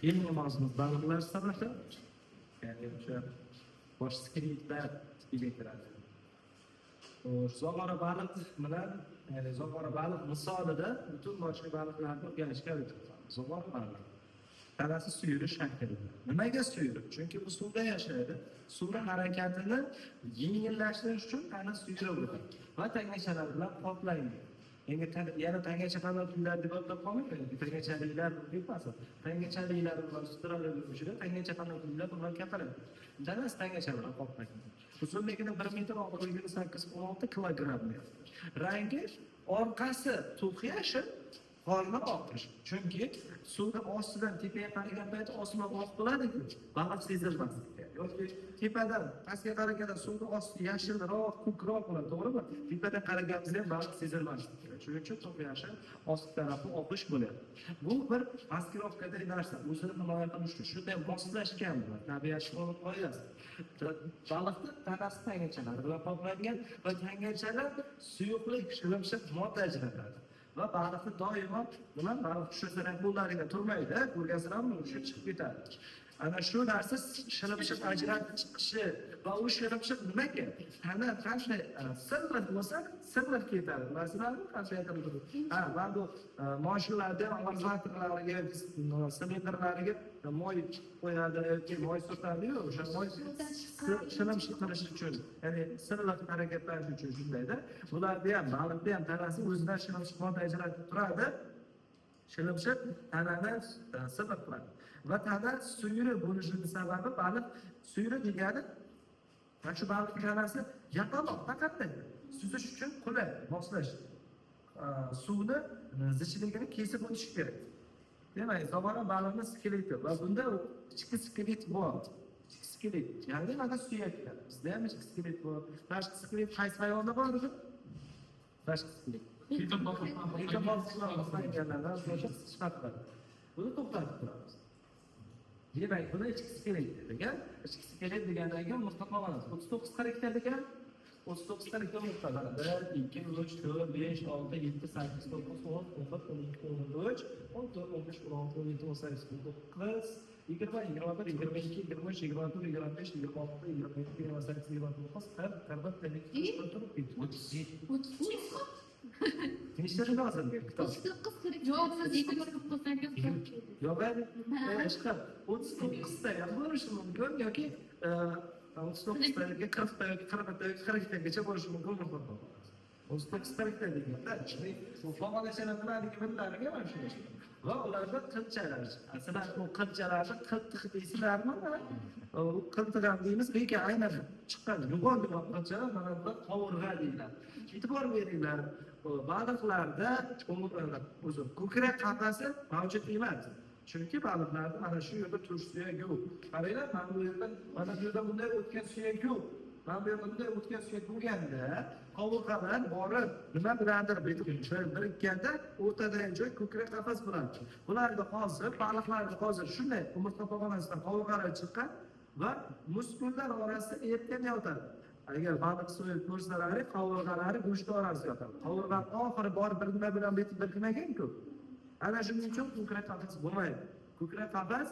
eng yomoni baliqlar hisoblanadi. Ya'ni o'sha bosh skelettlar tipiga kiradi. Zog'ora baliq bilan, ya'ni zog'ora baliq misolida butun boshqa baliqlarni o'rganishga harakat qilamiz. Zog'ora baliq tanasi suyri shaklida. Nimaga suyri? Chunki u suvda yashaydi. Suvda harakatini yengillashtirish uchun tana suyri bo'ladi va tangachalar bilan qoplaydi. Yana tangachalar kunlar deb o'ylab qolmaydi. Tangachaliklar bo'lmasa, tangachaliklar bilan sudralib yurishida tangachalar kunlar bilan kapaladi. Tanasi tangacha bilan qoplaydi. Uzunligini 1 metr, og'irligini 8-16 kilogramm. Rangi orqasi to'q yashil, qorni oqish. Chunki suvni ostidan tepaga qaragan payti osmon oq bo'ladi-ku, baliq sezilmas. Yoki tepadan pastga qaraganda suvni osti yashilroq, ko'kroq bo'ladi, to'g'rimi? Tepadan qaraganimizda ham baliq sezilmas. Shuning uchun to'q yashil, osti tarafi oqish bo'ladi. Bu bir maskirovkadagi narsa, o'zini himoya qilish uchun shunday moslashgan bo'ladi. Tabiat qilib qo'yadi. Baliqni tanasi tangachalar bilan qoplangan va tangachalar suyuqlik, shilimshiq modda ajratadi. Va baliqni doimo nima baliq tushirsa ham qo'llariga turmaydi, ko'rgazlarmi o'sha chiqib ketadi. Ana shu narsa shilimshiq ajratib chiqishi va u shilimshiq nimaga? Tana qanday sirli bo'lsa, sirli ketadi. Masalan, qanday aytadi? Va bu mashinalarda amortizatorlarga, silindrlarga moy qo'yadi yoki moy surtadi-yu, o'sha moy shilimshiq qilish uchun, ya'ni sirli harakatlanish uchun shundayda. Bularda ham baliqda ham tanasi o'zidan shilimshiq modda ajratib turadi. Shilimshiq tanani sirli qiladi. Va tana suyri bo'lishining sababi baliq suyri degani mana shu baliq tanasi yapaloq faqatda suzish uchun qulay, moslash. Suvni zichligini kesib o'tish kerak. Demak, zog'ora baliqning skeleti va bunda ichki skelet bor. Ichki skelet, ya'ni mana suyaklar. Bizda ham ichki skelet bor. Tashqi skelet qaysi hayvonda bor edi? Tashqi skelet. Bitta boshlanganlardan o'sha chiqadi. Buni to'xtatib turamiz. Demak, buni ichki skelet degan, ichki skelet degandan keyin mutlaqo olamiz. 39 xarakter degan 39 xarakter mutlaqo. 1 2 3 4 5 6 7 8 9 10 11 12 13 14 15 16 17 18 19 20 21 22 23 24 25 26 27 28 29 30 31 Nechta lazım kitob? 39 xarakter. Yo'q, siz 29 Yo'q, chiqib 39 ta ham bo'lishi mumkin yoki 39 ta yoki 40 ta yoki 40 ta yoki 40 tagacha bo'lishi mumkin. 39 xarakter deganda, bu fog'onachalar bilan birlariga mana shunday. Va ularda qilchalar. Aslida bu qilchalarni qiltiq deysizlarmi? U qiltiq ham deymiz, lekin aynan chiqqan yo'g'on qilchalar mana bu qovurg'a deyiladi. E'tibor beringlar, baliqlarda o'zi ko'krak qafasi mavjud emas. Chunki baliqlarda mana shu yerda turish suyagi yo'q. Qaranglar, mana bu yerda bunday o'tgan suyak yo'q. Mana bu yerda bunday o'tgan suyak bo'lganda, qovurg'alar borib, nima bilandir birikganda o'rtadagi joy ko'krak qafas bo'ladi. Bularda hozir baliqlarda hozir shunday umurtqa pog'onasidan qovurg'alar chiqqan va muskullar orasida erkin yotadi. Agar baliq so'yib ko'rsalaring, qovurg'alari go'sht orasida yotadi. Qovurg'a oxiri borib bir nima bilan betib birikmagan-ku. Ana shuning uchun ko'krak qafas bo'lmaydi. Ko'krak qafas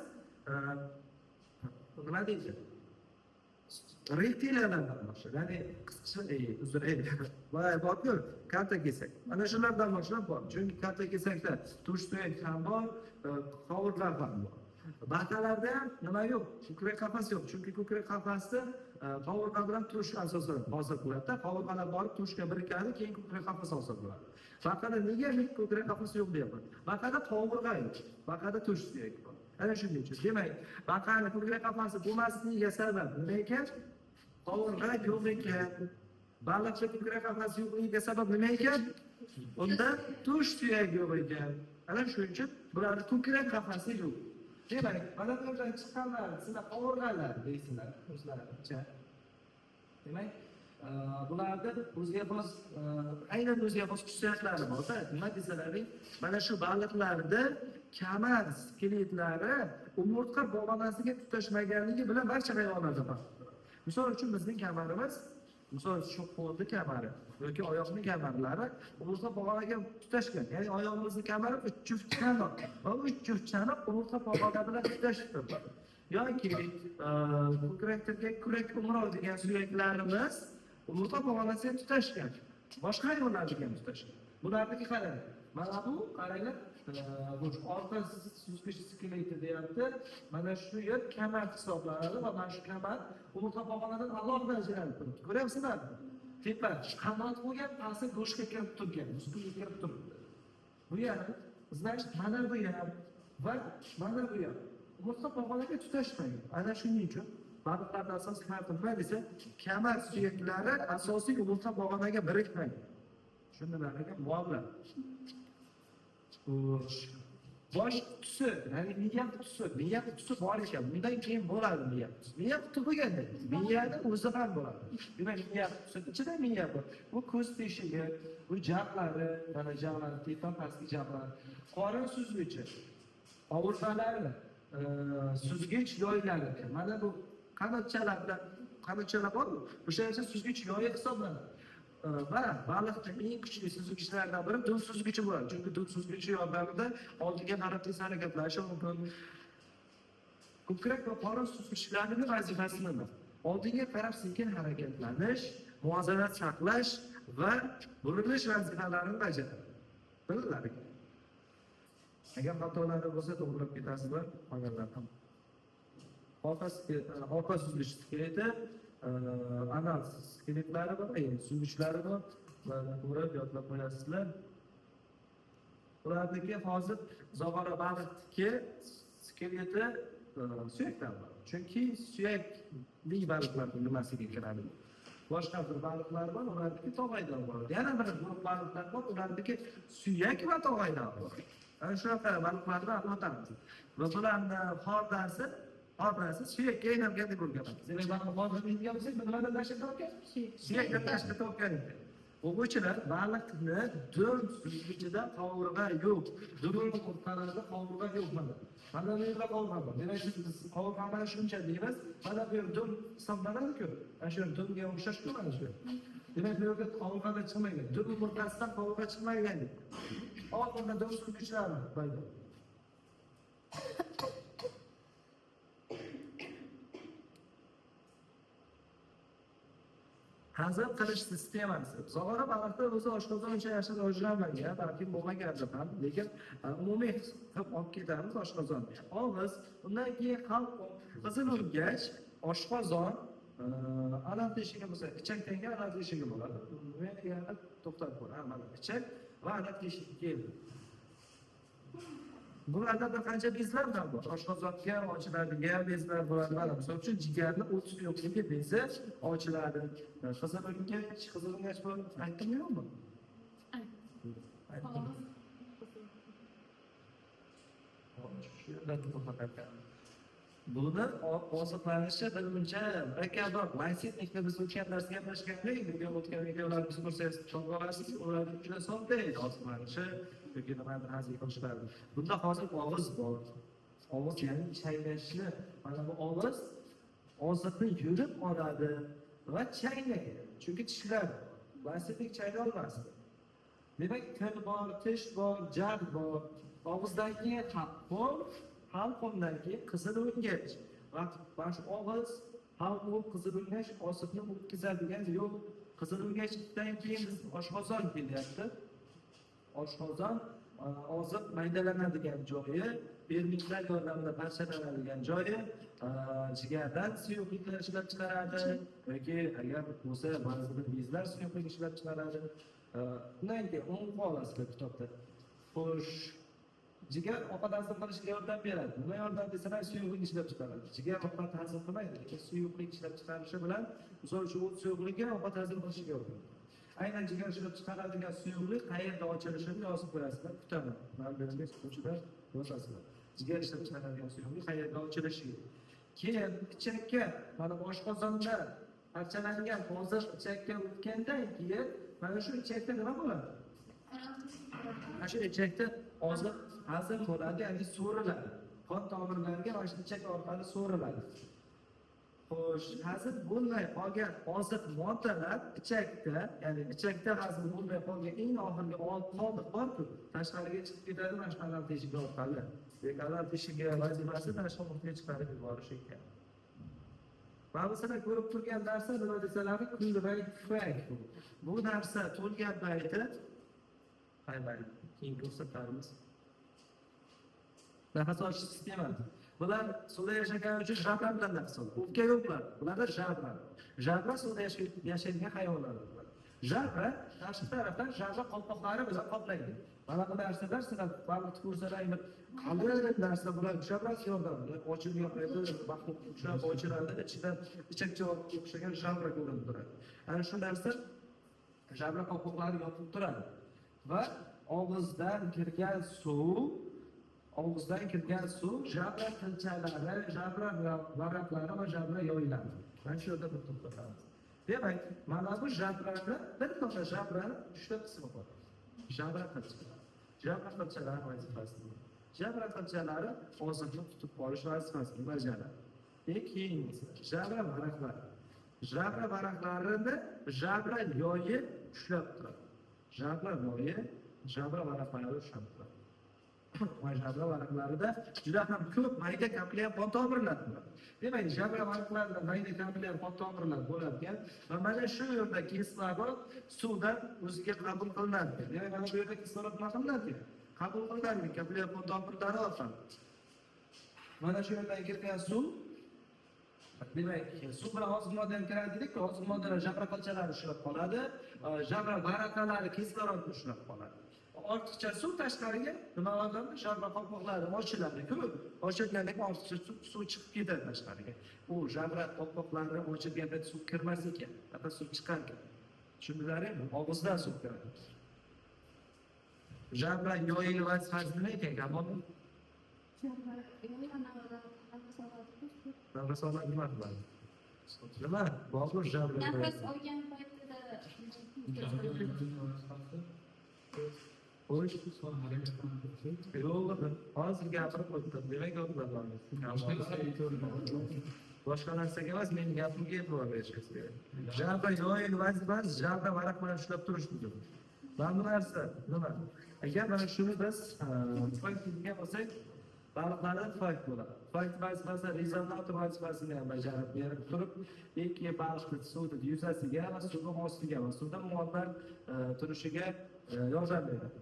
nima deydi? Reptiliyalardan boshlab, ya'ni qisqa borku, kalta kesak. Ana shulardan boshlab bor. Chunki kalta kesakda tush suyak ham bor, qovurg'alar ham bor. Baqalarda ham nima yo'q, ko'krak qafas yo'q. Chunki ko'krak qafasda qovurg'a bilan tush asosan hosil bo'ladi. Qovurg'alar borib tushga birikadi, keyin ko'krak qafas hosil bo'ladi. Baqada nega ko'krak qafas yo'q deyapman? Baqada qovurg'a yo'q, baqada tush suyak bor. Ana shuning uchun. Demak, baqani ko'krak qafasi bo'lmasligiga sabab nima ekan? Qovurg'a yo'q ekan. Baliqda ko'krak qafasi yo'qligiga sabab nima ekan? Unda tush suyagi yo'q ekan. Ana shuning uchun bularning ko'krak qafasi yo'q. Demak, mana bu yerdan chiqqanlar sizlar qovurg'alar deysizlar o'zlaricha. Demak, bularda o'ziga xos aynan o'ziga xos xususiyatlari bor-da. Nima desalaring, mana shu baliqlarda kamar skeletlari umurtqa pog'onasiga tutashmaganligi bilan barcha hayvonlarda bor. Misol uchun bizning kamarimiz misol shu qo'lni kamari yoki oyoqni kamarlari umurtqa pog'onaga tutashgan. Ya'ni oyog'imizni kamari 3 juft chanoq va 3 juft chanoq umurtqa pog'ona bilan tutashib turibdi. Yoki ko'kraklarga kurak umrov degan suyaklarimiz umurtqa pog'onasiga tutashgan. Boshqa hayvonlarga ham tutashgan. Bularniki qarang. Mana bu qaranglar, bu orqa suzgich skeleti deyapti. Mana shu yer kamar hisoblanadi va mana shu kamar umurtqa pog'onadan alohida ajralib turibdi. Ko'ryapsizlarmi? Tepa qanot bo'lgan, pasti go'shtga kirib turgan, ustiga kirib turibdi. Bu yer, значит, mana bu yer va mana bu yer umurtqa pog'onaga tutashmagan. Ana shuning uchun baliqlarda asosiy farqi nima desa, kamar suyaklari asosiy umurtqa pog'onaga birikmagan. Tushundilarmi? Muomala. Bosh qutisi, ya'ni miya qutisi bor ekan. Bundan keyin bo'ladi miya qutisi. Miya quti bo'lganda, miyani o'zi ham bo'ladi. Demak, miya qutisi ichida miya bor. Bu ko'z teshigi, bu jag'lari, mana jag'lar, tepa pastki jag'lar, qorin suzgichi, ovurtmalari, suzgich yoylari. Mana bu qanotchalar bor. O'sha esa suzgich yoyi hisoblanadi. Va baliqning eng kuchli suzgichlardan biri dum suzgichi bo'ladi. Chunki dum suzgichi yordamida oldiga qarab tez harakatlashishi mumkin. Ko'krak va qorin suzgichlarining vazifasi nima? Oldiga qarab sekin harakatlanish, muvozanat saqlash va burilish vazifalarini bajaradi. Biladimi? Agar xatolar bo'lsa to'g'rilab ketasizlar, qolganlar ham. Orqa suzgich skeleti, anal skeletlari bor, suzgichlari bor. Ularni ko'rib yodlab qo'yasizlar. Ularniki hozir zog'ora baliqniki skeleti suyakdan bor. Chunki suyakli baliqlar nimasiga kiradi? Boshqa bir baliqlar bor, ularniki tog'aydan bor. Yana bir guruh baliqlar bor, ularniki suyak va tog'aydan bor. Ana shunaqa baliqlarni anlatamiz. Va bularni hordasi suyakka aylangan deb o'rganamiz. Demak, baliq hozir bilganmiz, nimadan tashkil topgan? Suyakdan tashkil topgan ekan. O'quvchilar baliqni dum suzgichida qovurg'a yo'q. Dumni qurtlarida qovurg'a yo'q mana. Mana bu yerda qovurg'a bor. Demak, biz qovurg'ani shuncha deymiz. Mana bu yer dum hisoblanadi-ku. Ana shu dumga o'xshash-ku mana shu. Demak, bu yerda qovurg'ada chiqmagan. Dum murtasidan qovurg'a chiqmagan. Oxirida dum suzgichlari paydo. Hazm qilish sistemasi. Zog'ora baliqda o'zi oshqozon ichi yashil rivojlanmagan, balki bo'lmagandir ham, lekin umumiy qilib olib ketamiz oshqozonni. Og'iz, undan keyin qalb, qizil o'rgach, oshqozon, anal teshigi bo'lsa, ichakdagi anal teshigi bo'ladi. Men yana to'xtab qo'ying, mana ichak va anal teshigi keldi. Bularda bir qancha bezlar ham bor. Oshqozonga ochiladigan bezlar bo'ladi. Mana misol uchun jigarni o't yo'qligi bezi ochiladi. Qizilingach bo'lib aytdimmi yo'qmi? Aytdim. Buni oziqlanishi birmuncha murakkabroq. Laysitnikni biz o'tgan darsga gaplashgandik. O'tgan videolarimizni ko'rsangiz to'g'ri olasiz. Ularning juda sodda edi oziqlanishi. Yoki nimadir hazil qilishlari. Bunda hozir og'iz bor. Og'iz ya'ni chaynashni. Mana bu og'iz oziqni yurib oladi va chaynaydi. Chunki tishlar laysitnik chaynay olmasdi. Demak, til bor, tish bor, jag bor. Og'izdagi halqumdan keyin qizil o'ngach. Va shu og'iz, halqum, qizil o'ngach oziqni o'tkazadigan yo'l. Qizil o'ngachdan keyin biz oshqozon kelyapti. Oshqozon oziq maydalanadigan joyi, berniklar yordamida parchalanadigan joyi, jigardan suyuqliklar ishlab chiqaradi yoki agar bo'lsa ba'zi bir bezlar suyuqlik ishlab chiqaradi. Undan keyin o'ng qo'lasida kitobda. Xo'sh, jigar ovqat hazm qilishga yordam beradi. Nima yordam desalar suyuqlik ishlab chiqaradi. Jigar ovqat hazm qilmaydi, lekin suyuqlik ishlab chiqarishi bilan, misol uchun suyuqlikga ovqat hazm qilishga yordam beradi. Aynan jigar ishlab chiqaradigan suyuqlik qayerda ochilishini yozib qo'yasizlar, kutaman. Men birinchi o'quvchilar yozasizlar. Jigar ishlab chiqaradigan suyuqlik qayerda ochilishi. Keyin ichakka, mana oshqozonda parchalangan oziq ichakka o'tgandan keyin mana shu ichakda nima bo'ladi? Mana shu ichakda oziq hazm bo'ladi, ya'ni so'riladi. Qon tomirlariga mana shu ichak orqali so'riladi. Xo'sh, hazm bo'lmay qolgan oziq moddalar ichakda, ya'ni ichakda hazm bo'lmay qolgan eng oxirgi qoldiq borku, tashqariga chiqib ketadi mana shu kanal teshigi orqali. Kanal teshigi vazifasi tashqi muhitga chiqarib yuborish ekan. Mana bu sizlar ko'rib turgan narsa nima desalar, kulrang tufayl. Bu narsa to'lgan payti aynan keyin ko'rsatamiz. Nafas olish sistemasi. Bular suvda yashagan uchun jabra bilan nafas oladi. O'pka yo'qlar. Bularda jabra. Jabra suvda yashaydigan hayvonlar. Jabra tashqi tarafdan jabra qolpoqlari bilan qoplangan. Mana bu narsalar sizlar baliq ko'rsalar, qalin narsa bular jabra yordamida ochib yopadi, baxtli ushlab ochiladi, ichidan ichak-javob o'xshagan jabra ko'rinib turadi. Ana shu narsa jabra qolpoqlari yopib turadi. Va og'izdan kirgan suv jabra tilchalari, jabra varaqlari va jabra yoylari. Mana shu yerda bir to'xtatamiz. Demak, mana bu jabrani bir to'xta jabrani 3 ta qismi bor. Jabra tilchalari. Jabra tilchalari vazifasi. Jabra tilchalari oziqni tutib qolish vazifasini bajaradi. Keyingisi jabra varaqlari. Jabra varaqlarini jabra yoyi ushlab turadi. Jabra yoyi jabra varaqlari ushlab turadi. Jabra varaqlarida juda ham ko'p mayda kapillyar qon tomirlari bor. Demak, jabra varaqlarida mayda kapillyar qon tomirlari bo'ladigan va mana shu yerda kislorod suvdan o'ziga qabul qilinadi. Demak, mana bu yerda kislorod nima qilinadi? Qabul qilinadi kapillyar qon tomirlari orqali. Mana shu yerdan kirgan suv demak, suv bilan oziq moddalar kiradi dedik, oziq moddalar jabra qalchalari ushlab qoladi, jabra varaqalari kislorod ushlab qoladi. Ortiqcha suv tashqariga nima qiladi? Jabra qolpoqlari ochiladi. Ko'p ochilgandan keyin ortiqcha suv chiqib ketadi tashqariga. Bu jabra qolpoqlari ochilganda suv kirmas ekan, faqat suv chiqar ekan. Tushundinglarmi? Og'izdan suv kiradi. Jabra yoyili vazifasi nima ekan, Kamol? Nafas oladi nima qiladi? Nima? Bobur jabra. Nafas olgan paytida Yo'q, hozir gapirib o'tdim. Demak, boshqa narsaga emas, mening gapimga e'tibor berishingiz kerak. Jabra yoyil vazifasi jabra varaq bilan ushlab turish bugun. Mana bu narsa nima? Agar mana shuni biz degan bo'lsak, baliqlarda fayt bo'ladi. Fayt vazifasi rezonantor vazifasini ham bajarib berib turib, ikki baliqni suvda yuzasiga va suvning ostiga va suvda muammolar turishiga yordam beradi.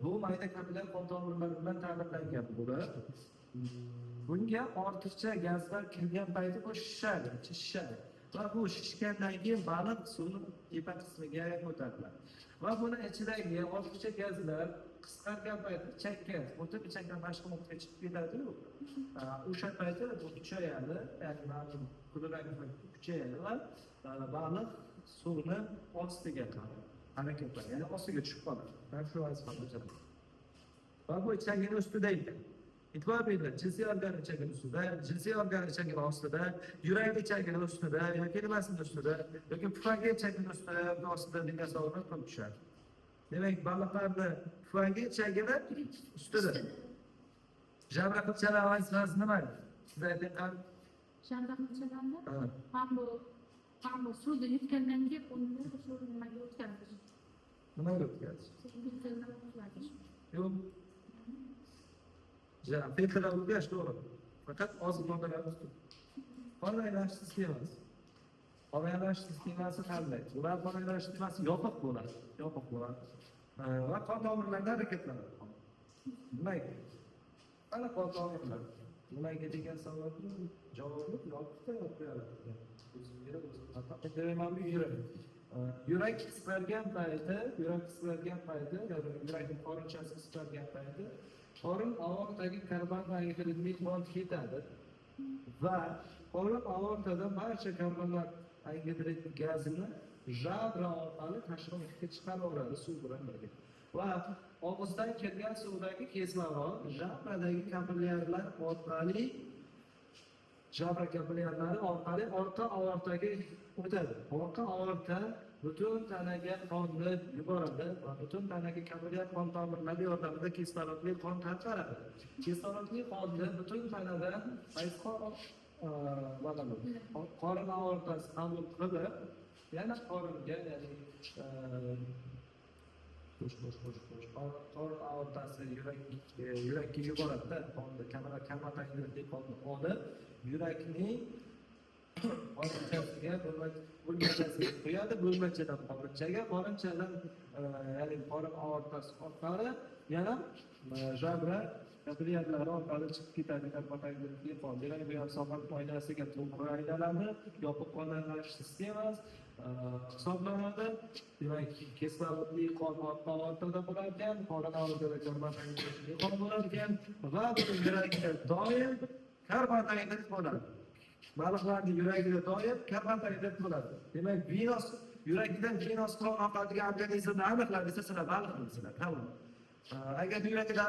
Bu mayda kapillyar qon tomirlari bilan ta'minlangan bo'lib, bunga ortiqcha gazlar kirgan payti bu shishadi. Va bu shishgandan keyin baliq suvning tepa qismiga ko'tariladi. Va buni ichidagi ortiqcha gazlar qisqargan paytda ichakka o'tib, ichakdan tashqi muhitga chiqib ketadi-ku. O'sha paytda bu kuchayadi, ya'ni ma'lum kulrang kuchayadi va baliq suvni ostiga harakatlanadi, ya'ni ostiga tushib qoladi. Mana shu vazifani bajaradi. Va bu ichagini ustida ekan. E'tibor beringlar, jinsiy organ ichagini ustida, jinsiy organ ichagini ostida, yurak ichagini ustida, yoki nimasini ustida, yoki pufagi ichagini ustida, ostida degan savollar ko'p tushadi. Demak, baliqlarni pufagi ichagini ustida. Jabra qilchalar vazifasi nima? Siz ayting qani? jabra qilchalarni ham bu suvda yutgandan keyin uni shu nimaga o'tkazish. Nimaga o'tkazish? Yo'q. Filtrlar o'tkazish to'g'ri. Faqat oziq moddalarni tutib. Qon aylanish sistemasi. Qon aylanish sistemasi qanday? Ular qon aylanish sistemasi yopiq bo'ladi. Va qon tomirlarida harakatlanadi. Nimaga? Ana qon tomirlar. Nimaga degan savolga javobni yopiqda qo'yadi. Yurak qisqargan payti, yurakning qorinchasi qisqargan payti, qorin aortadagi karbon angidrid fond ketadi va qorin aortada barcha karbon angidrid gazini jabra orqali tashqi muhitga chiqaraveradi suv bilan birga. Va og'izdan kirgan suvdagi kislorod jabradagi kapillyarlar orqali orqa aortaga o'tadi. Orqa aorta butun tanaga qonni yuboradi va butun tanaga kapillyar qon tomirlari yordamida kislorodli qon tarqaladi. Kislorodli qonni butun tanadan qaysi qon mana bu qorin aortasi qabul qilib, yana qoringa, ya'ni qorin aortasi yurakka yuboradi-da, qonni kamatangdagi qonni olib, yurakning qorinchasiga bo'lmachasiga qo'yadi, bo'lmachadan qorinchadan ya'ni qorin aortasi orqali yana jabra kapillyarlari orqali chiqib ketadi kamatangdagi qon. Demak, bu ham somat oynasiga to'g'ri aylanadi, yopiq qonlanish sistemasi hisoblanadi. Demak, kislorodli qon orqali bo'lar ekan, qorin aortada kamatangdagi qon bo'lar ekan va yurakda doim karbonhidrat bo'ladi. Baliqlarning yuragida doim karbonhidrat bo'ladi. Demak, yurakdan venos qon oqadigan organizmni aniqlab desa, sizlar baliqsizlar. Tamom. Agar yurakda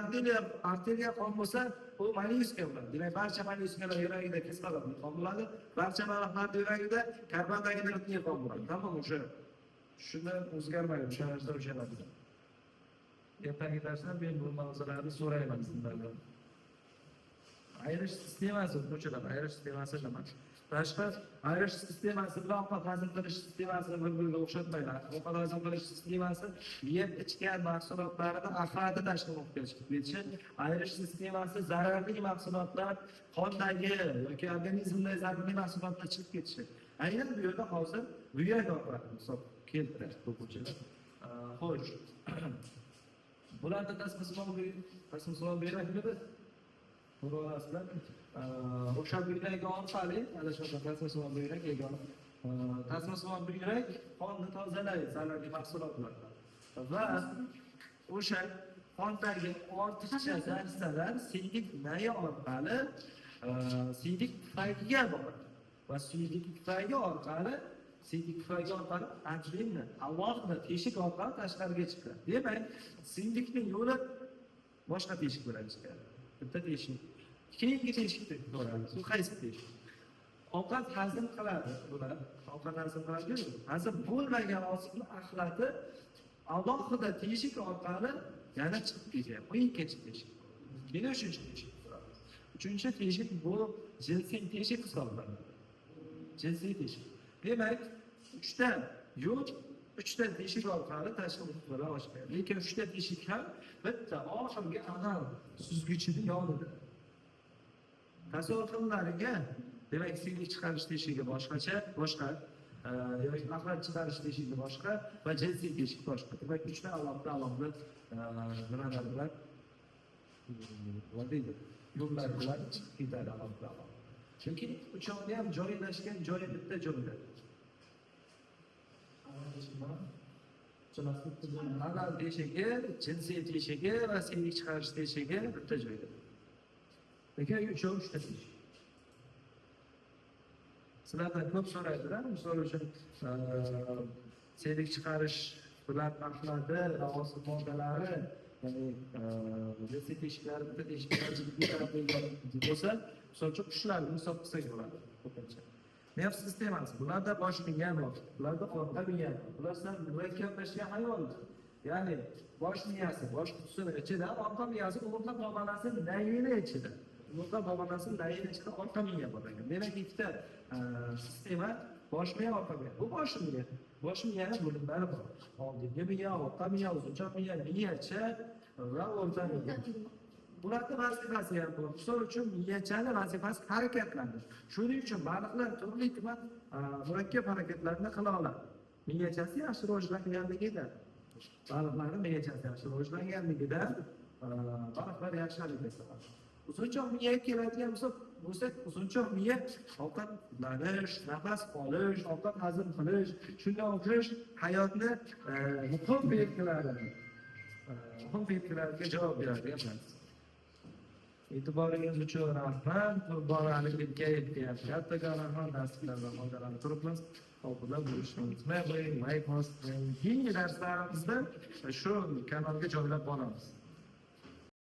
arteriya qon bo'lsa, u mollyuska bo'ladi. Demak, barcha mollyuskalar yuragida kislorodli qon bo'ladi. Barcha baliqlarning yuragida karbonhidratli qon bo'ladi. Tamom, o'sha shundan o'zgarmaydi, tushunarsiz o'shalarni. Ertangi darsda men bu mavzularni so'rayman sizlardan. Ayrish sistemasi o'quvchilar, ayrish sistemasi nima? Tashqi ayrish sistemasi bilan ovqat hazm qilish sistemasini bir-biriga o'xshatmaydi. Ovqat hazm qilish sistemasi yeb ichgan mahsulotlarni axlatni tashkil etishi, ayrish sistemasi zararli mahsulotlar qondagi yoki organizmdagi zararli mahsulotlar chiqib ketishi. Aynan bu yerda hozir buyak orqali hisob keltiradi o'quvchilar. Xo'sh. Bularda tasmismon berakmidi? Ko'rasizlar, o'sha buyrak orqali, ana shu tasmismon buyrak yagona. Tasmismon buyrak qonni tozalaydi zararli mahsulotlardan. Va o'sha qondagi ortiqcha narsalar siydik nayi orqali siydik tufayliga boradi. Va siydik tufayli orqali ajinni, alohida teshik orqali tashqariga chiqadi. Demak, siydikning yo'li boshqa teshik bilan chiqadi. Bitta teshik. Keyingi teshikni ko'ramiz. Bu qaysi teshik? Ovqat hazm qiladi bular. Ovqat hazm qiladi. Hazm bo'lmagan oziqni axlati alohida teshik orqali yana chiqib ketadi. Bu ikkinchi teshik. Yana uchinchi teshik. Uchinchi teshik bu jinsiy teshik hisoblanadi. Jinsiy teshik. Demak, 3 ta yo'l 3 ta teshik orqali tashqi muhitlar ochiladi. Lekin 3 ta teshik ham bitta oxirgi anal suzgichini yonida. Tasavvur qilinariga, demak, siydik chiqarish teshigi boshqa, yoki axlat chiqarish teshigi boshqa va jinsiy teshik boshqa. Demak, 3 ta alohida nimalar bilan deydi, yo'llar bilan chiqib ketadi alohida. Chunki uchovni ham joylashgan joyi bitta joyda. Anal teshigi, jinsiy teshigi va siydik chiqarish teshigi bitta joyda. Lekin uchovi 3 ta teshik. Sizlardan ko'p so'raydilar, misol uchun siydik chiqarish bilan maqsadi va oziq moddalari, ya'ni jinsiy teshiklari bitta teshikdan chiqib ketadigan bo'lsa, misol uchun qushlarni misol qilsak bo'ladi ko'pincha. Nerv sistemasi, bularda bosh miya bor, bularda orqa miya bor. Bular murakkablashgan hayvonlar. Ya'ni bosh miyasi, bosh qutisini ichida, orqa miyasi umurtqa tomonasi nayini ichida. Umurtqa tomonasi nayini ichida orqa miya bor ekan. Demak, ikkita sistema bosh miya, orqa miya. Bu bosh miya. Bosh miyaning bo'limlari bor. Oldingi miya, orqa miya, uzunchoq miya, miyacha va o'rta miya. Bularda vazifasi ham bor. Misol uchun miyachani vazifasi harakatlanish. Shuning uchun baliqlar turli-tuman murakkab harakatlarni qila oladi. Miyachasi yaxshi rivojlanganligida, baliqlarning miyachasi yaxshi rivojlanganligidan baliqlar yaxshi harakat qiladi. Uzunchoq miyaga keladigan bo'lsak, uzunchoq miya ovqatlanish, nafas olish, ovqat hazm qilish, shunga o'xshash hayotni muhim belgilarga javob beradi. E'tiboringiz uchun rahmat. Qurbonlarga yetyapti. Kattaga rahmat. Darslardan foydalanib turibmiz. Oldindan bo'lishni unutmang. Keyingi darslarimizda shu kanalga joylab boramiz.